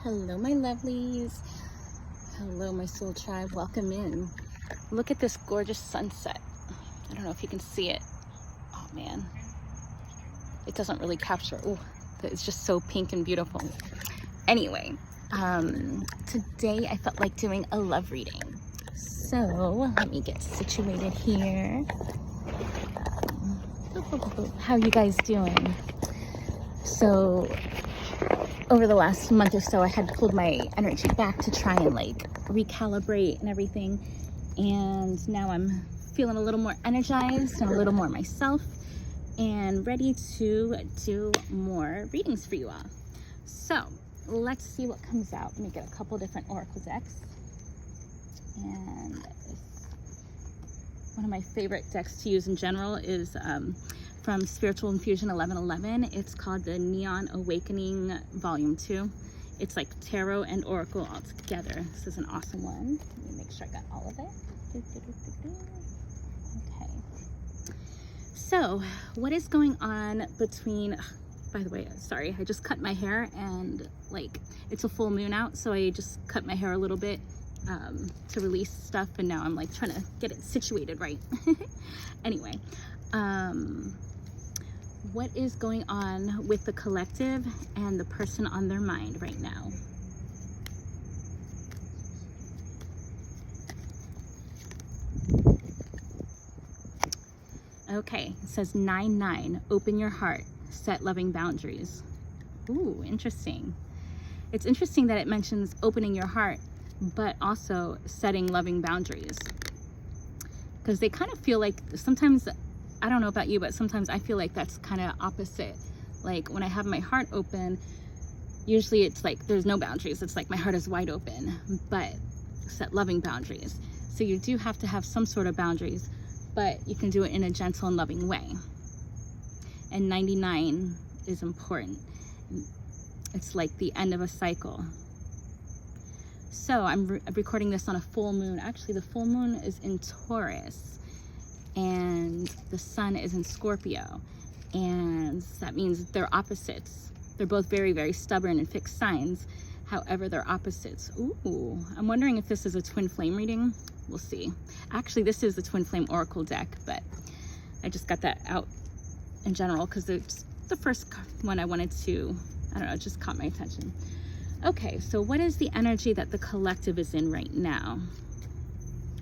Hello my lovelies, hello my soul tribe, welcome in. Look at this gorgeous sunset. I don't know if you can see it. Oh man, it doesn't really capture. Oh, it's just so pink and beautiful. Anyway, today I felt like doing a love reading, so let me get situated here. How are you guys doing? So over the last month or so, I had pulled my energy back to try and like recalibrate and everything. And now I'm feeling a little more energized and a little more myself and ready to do more readings for you all. So let's see what comes out. Let me get a couple different oracle decks. And one of my favorite decks to use in general is from Spiritual Infusion 1111. It's called the Neon Awakening Volume 2. It's like tarot and oracle all together. This is an awesome one. Let me make sure I got all of it. Okay. So, what is going on between... By the way, sorry, I just cut my hair and like it's a full moon out, so I just cut my hair a little bit to release stuff, and now I'm like trying to get it situated right. Anyway, what is going on with the collective and the person on their mind right now? Okay, it says 9-9, open your heart, set loving boundaries. Ooh, interesting. It's interesting that it mentions opening your heart, but also setting loving boundaries. Because they kind of feel like sometimes, I don't know about you, but sometimes I feel like that's kind of opposite. Like when I have my heart open, usually it's like there's no boundaries. It's like my heart is wide open, but set loving boundaries. So you do have to have some sort of boundaries, but you can do it in a gentle and loving way. And 99 is important. It's like the end of a cycle. So I'm recording this on a full moon. Actually, the full moon is in Taurus and the sun is in Scorpio. And that means they're opposites. They're both very, very stubborn and fixed signs. However, they're opposites. Ooh, I'm wondering if this is a twin flame reading. We'll see. Actually, this is the twin flame oracle deck, but I just got that out in general because it's the first one I wanted to, I don't know, it just caught my attention. Okay, so what is the energy that the collective is in right now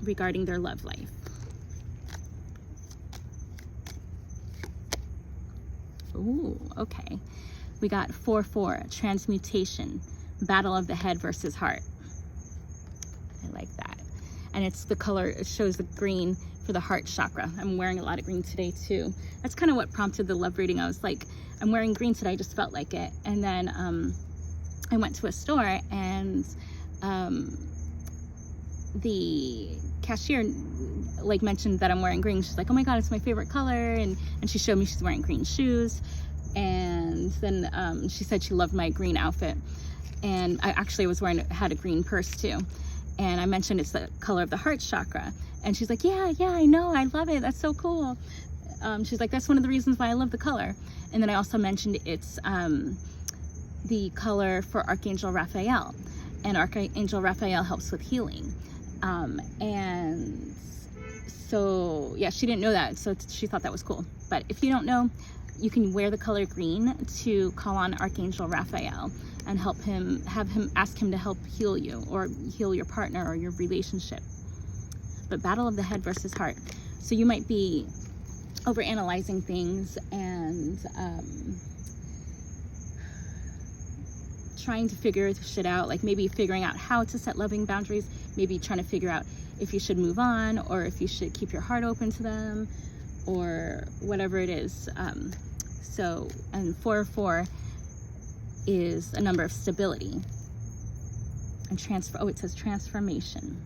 regarding their love life? Ooh, okay. We got 4-4, transmutation, battle of the head versus heart. I like that. And it's the color, it shows the green for the heart chakra. I'm wearing a lot of green today too. That's kind of what prompted the love reading. I was like, I'm wearing green today, I just felt like it. And then I went to a store and the cashier like mentioned that I'm wearing green. She's like, oh my God, it's my favorite color. And she showed me she's wearing green shoes. And then she said she loved my green outfit. And I actually had a green purse too. And I mentioned it's the color of the heart chakra. And she's like, yeah, I know, I love it, that's so cool. She's like, that's one of the reasons why I love the color. And then I also mentioned it's the color for Archangel Raphael. And Archangel Raphael helps with healing. And so, yeah, she didn't know that, so she thought that was cool. But if you don't know, you can wear the color green to call on Archangel Raphael and ask him to help heal you or heal your partner or your relationship. But battle of the head versus heart. So you might be overanalyzing things and trying to figure shit out, like maybe figuring out how to set loving boundaries, maybe trying to figure out if you should move on or if you should keep your heart open to them or whatever it is. And 4-4 is a number of stability and it says transformation.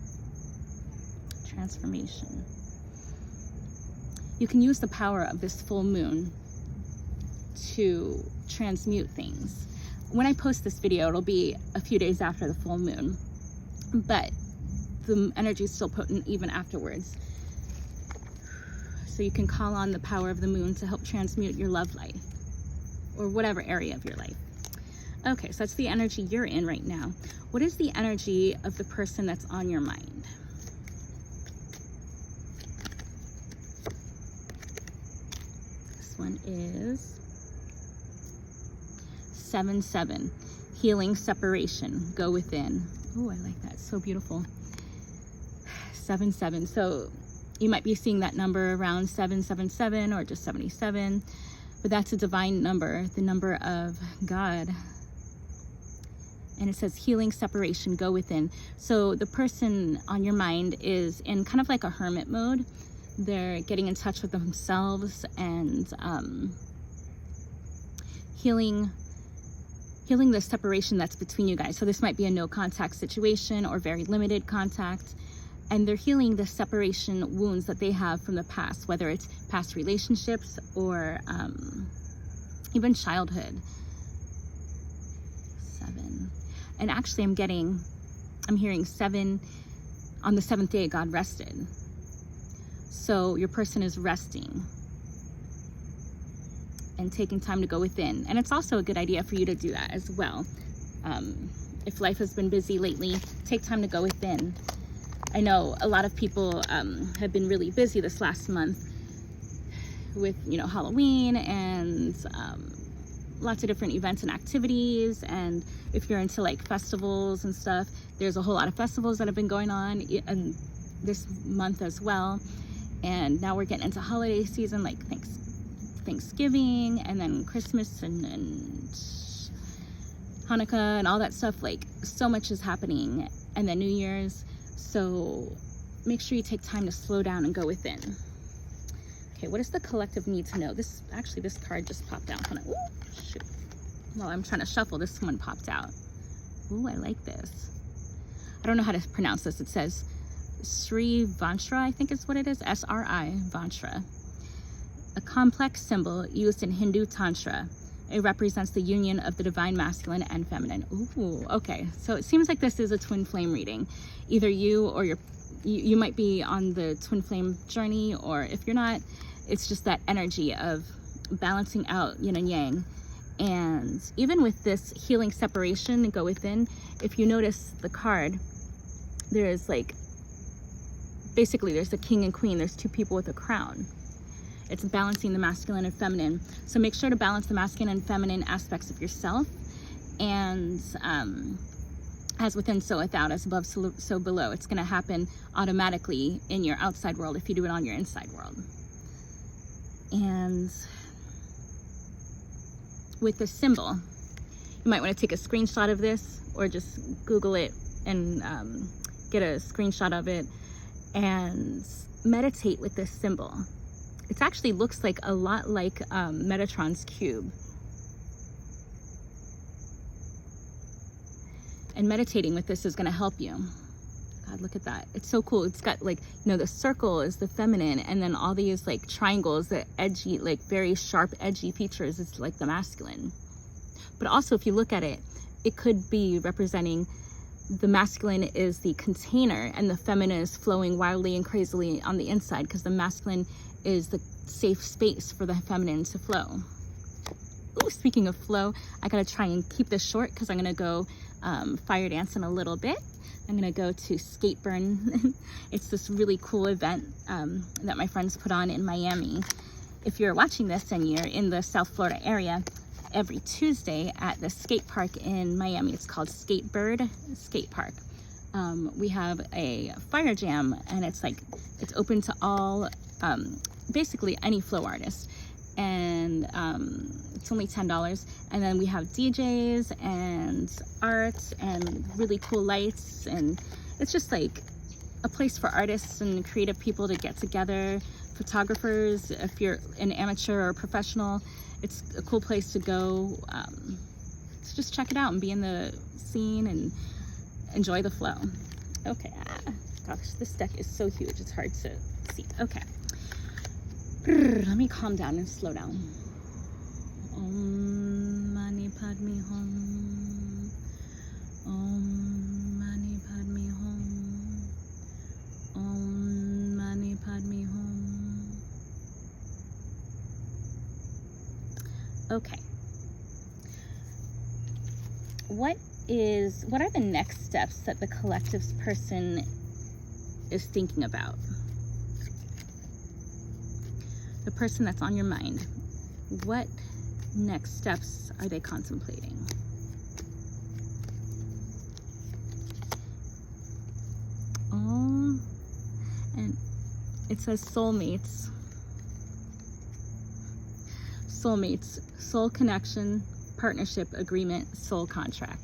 You can use the power of this full moon to transmute things. When I post this video, it'll be a few days after the full moon, but the energy is still potent even afterwards. So you can call on the power of the moon to help transmute your love life or whatever area of your life. Okay, so that's the energy you're in right now. What is the energy of the person that's on your mind? This one is 7-7. Healing separation. Go within. Oh, I like that. So beautiful. 7-7. So you might be seeing that number around 777 or just 77, but that's a divine number, the number of God. And it says healing separation, go within. So the person on your mind is in kind of like a hermit mode. They're getting in touch with themselves and healing the separation that's between you guys. So this might be a no contact situation or very limited contact. And they're healing the separation wounds that they have from the past, whether it's past relationships or even childhood. 7. And actually I'm hearing 7, on the 7th day God rested. So your person is resting and taking time to go within. And it's also a good idea for you to do that as well. If life has been busy lately, take time to go within. I know a lot of people have been really busy this last month with, Halloween and lots of different events and activities. And if you're into like festivals and stuff, there's a whole lot of festivals that have been going on this month as well. And now we're getting into holiday season, like Thanksgiving and then Christmas and Hanukkah and all that stuff. Like so much is happening, and then New Year's. So make sure you take time to slow down and go within. Okay, what does the collective need to know? This card just popped out. Ooh, shoot. While I'm trying to shuffle, this one popped out. Ooh, I like this. I don't know how to pronounce this. It says Sri Vantra, I think is what it is. S-R-I, Vantra. A complex symbol used in Hindu Tantra. It represents the union of the divine masculine and feminine. Ooh, okay. So it seems like this is a twin flame reading. Either you or you might be on the twin flame journey, or if you're not, it's just that energy of balancing out yin and yang. And even with this healing separation and go within, if you notice the card, there's basically there's a king and queen. There's two people with a crown. It's balancing the masculine and feminine. So make sure to balance the masculine and feminine aspects of yourself. And as within, so without, as above, so below. It's going to happen automatically in your outside world if you do it on your inside world. And with the symbol, you might want to take a screenshot of this or just Google it and get a screenshot of it and meditate with this symbol. It actually looks like a lot like Metatron's cube. And meditating with this is going to help you. God, look at that. It's so cool. It's got the circle is the feminine, and then all these triangles, the edgy, very sharp, edgy features, it's like the masculine. But also, if you look at it, it could be representing the masculine is the container and the feminine is flowing wildly and crazily on the inside, because the masculine is the safe space for the feminine to flow. Ooh, speaking of flow, I gotta try and keep this short because I'm gonna go fire dance in a little bit. I'm gonna go to Skateburn. It's this really cool event that my friends put on in Miami. If you're watching this and you're in the South Florida area, every Tuesday at the skate park in Miami, it's called Skatebird Skate Park. We have a fire jam, and it's open to all, basically any flow artist, and it's only $10. And then we have DJs and art and really cool lights, and it's just a place for artists and creative people to get together. Photographers, if you're an amateur or professional, it's a cool place to go. So just check it out and be in the scene and enjoy the flow. Okay, gosh, this deck is so huge, it's hard to see. Okay, let me calm down and slow down. Om Mani Padme Hum. Om Mani Padme Hum. Om Mani Padme Hum. Okay. what are the next steps that the collective's person is thinking about? The person that's on your mind, what next steps are they contemplating? Oh, and it says soulmates. Soulmates, soul connection, partnership, agreement, soul contract.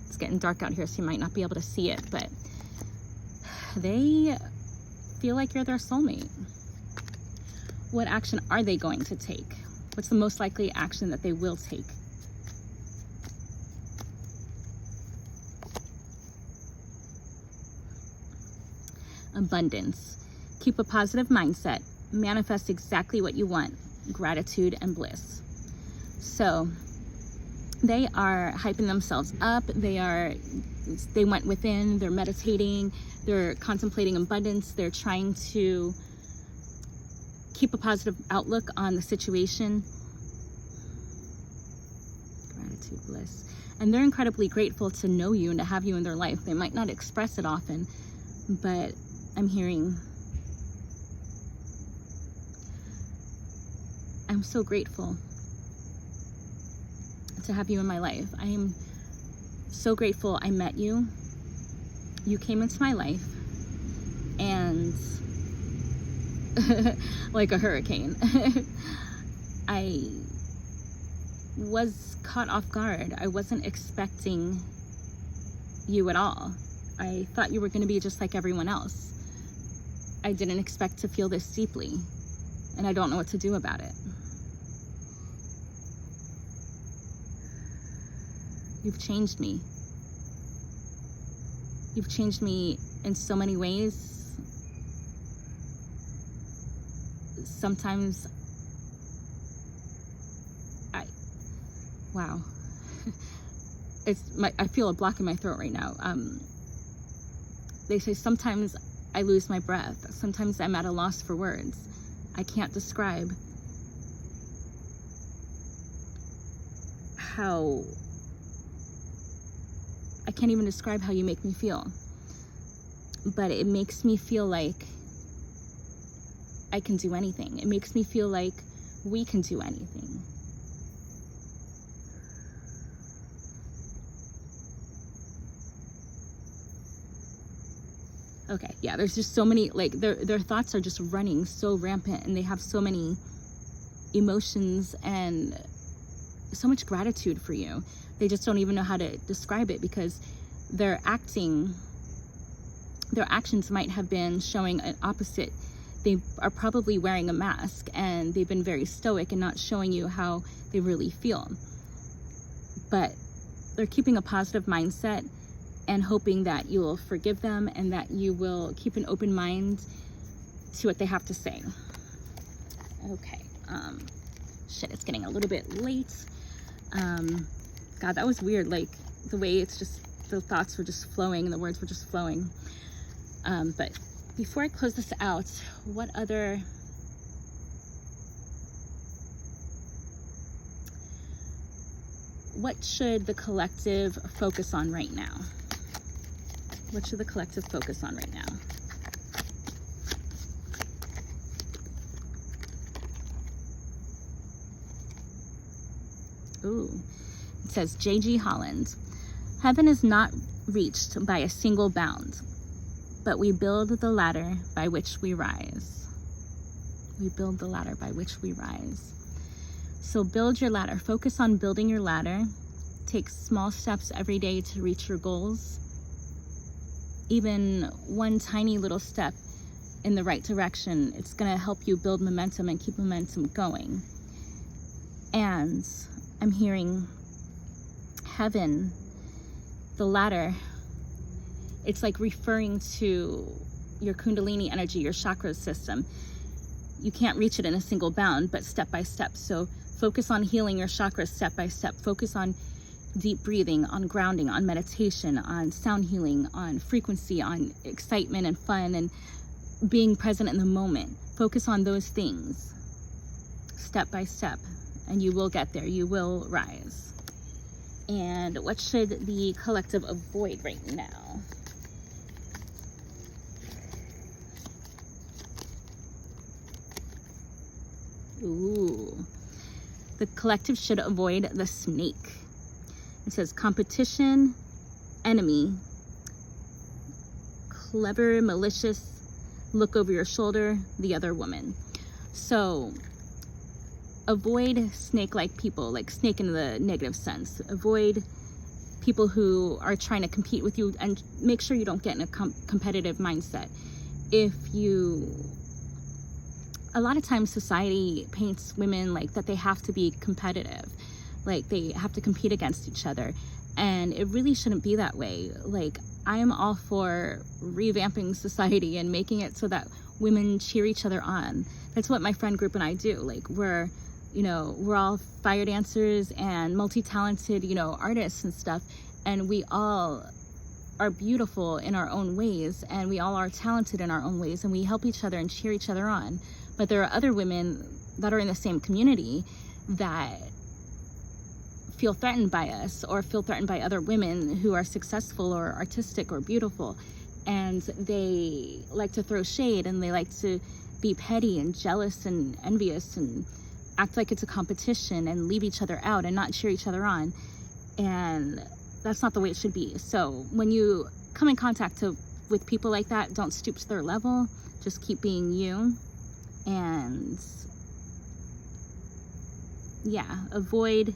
It's getting dark out here, so you might not be able to see it, but they feel like you're their soulmate. What action are they going to take? What's the most likely action that they will take? Abundance. Keep a positive mindset. Manifest exactly what you want. Gratitude and bliss. So they are hyping themselves up. They went within, they're meditating, they're contemplating abundance. They're trying to keep a positive outlook on the situation. Gratitude, bliss. And they're incredibly grateful to know you and to have you in their life. They might not express it often, but I'm hearing, I'm so grateful to have you in my life. I am so grateful I met you. You came into my life and like a hurricane. I was caught off guard. I wasn't expecting you at all. I thought you were going to be just like everyone else. I didn't expect to feel this deeply, and I don't know what to do about it. You've changed me. You've changed me in so many ways. Sometimes wow. I feel a block in my throat right now. They say sometimes I lose my breath. Sometimes I'm at a loss for words. I can't describe how, I can't even describe how you make me feel. But it makes me feel like I can do anything. It makes me feel like we can do anything. Okay, yeah, there's just so many, like, their thoughts are just running so rampant, and they have so many emotions and so much gratitude for you. They just don't even know how to describe it, because their actions might have been showing an opposite. They are probably wearing a mask, and they've been very stoic and not showing you how they really feel. But they're keeping a positive mindset and hoping that you will forgive them and that you will keep an open mind to what they have to say. Okay, shit, it's getting a little bit late. God, that was weird, like the way it's just, the thoughts were just flowing and the words were just flowing. But before I close this out, what should the collective focus on right now? What should the collective focus on right now? Ooh, it says J.G. Holland. Heaven is not reached by a single bound, but we build the ladder by which we rise. We build the ladder by which we rise. So build your ladder. Focus on building your ladder. Take small steps every day to reach your goals. Even one tiny little step in the right direction, it's going to help you build momentum and keep momentum going. And I'm hearing heaven, the ladder, it's like referring to your Kundalini energy, your chakra system. You can't reach it in a single bound, but step by step. So focus on healing your chakras step by step. Focus on deep breathing, on grounding, on meditation, on sound healing, on frequency, on excitement and fun, and being present in the moment. Focus on those things step by step, and you will get there. You will rise. And what should the collective avoid right now? Ooh. The collective should avoid the snake. It says competition, enemy, clever, malicious, look over your shoulder, the other woman. So avoid snake-like people, like snake in the negative sense. Avoid people who are trying to compete with you, and make sure you don't get in a competitive mindset. A lot of times society paints women like that they have to be competitive, like they have to compete against each other, and it really shouldn't be that way. Like, I am all for revamping society and making it so that women cheer each other on. That's what my friend group and I do. Like, we're all fire dancers and multi-talented, artists and stuff, and we all are beautiful in our own ways, and we all are talented in our own ways, and we help each other and cheer each other on. But there are other women that are in the same community that feel threatened by us, or feel threatened by other women who are successful or artistic or beautiful, and they like to throw shade, and they like to be petty and jealous and envious and act like it's a competition and leave each other out and not cheer each other on. And that's not the way it should be. So when you come in contact with people like that, don't stoop to their level. Just keep being you. And yeah, avoid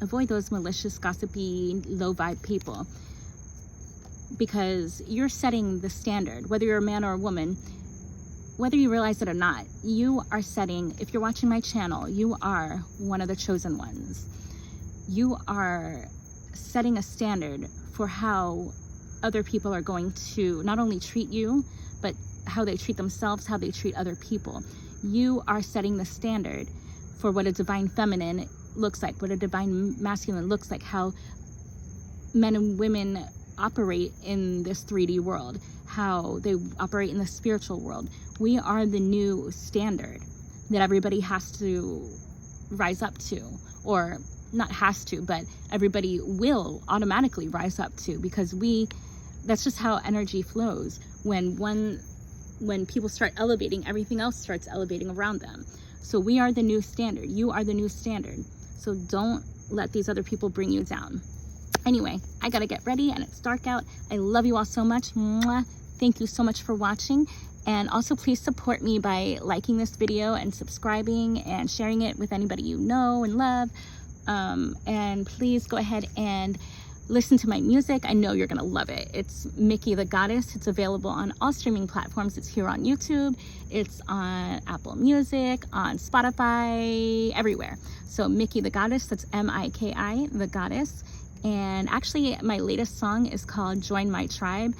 those malicious, gossipy, low vibe people, because you're setting the standard. Whether you're a man or a woman, whether you realize it or not, you are setting, if you're watching my channel, you are one of the chosen ones. You are setting a standard for how other people are going to not only treat you, but how they treat themselves, how they treat other people. You are setting the standard for what a divine feminine looks like, what a divine masculine looks like, how men and women operate in this 3D world, how they operate in the spiritual world. We are the new standard that everybody has to rise up to, or not has to, but everybody will automatically rise up to, because that's just how energy flows. When people start elevating, everything else starts elevating around them. So we are the new standard. You are the new standard. So don't let these other people bring you down. Anyway, I gotta get ready and it's dark out. I love you all so much. Mwah. Thank you so much for watching. And also please support me by liking this video and subscribing and sharing it with anybody you know and love. And please go ahead and listen to my music. I know you're gonna love it. It's Miki The Goddess. It's available on all streaming platforms. It's here on YouTube. It's on Apple Music, on Spotify, everywhere. So Miki The Goddess, that's M-I-K-I, The Goddess. And actually my latest song is called Join My Tribe.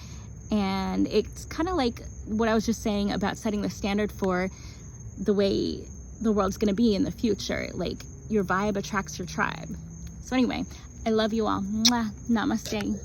And it's kind of like what I was just saying about setting the standard for the way the world's gonna be in the future. Like, your vibe attracts your tribe. So anyway, I love you all. Mwah. Namaste.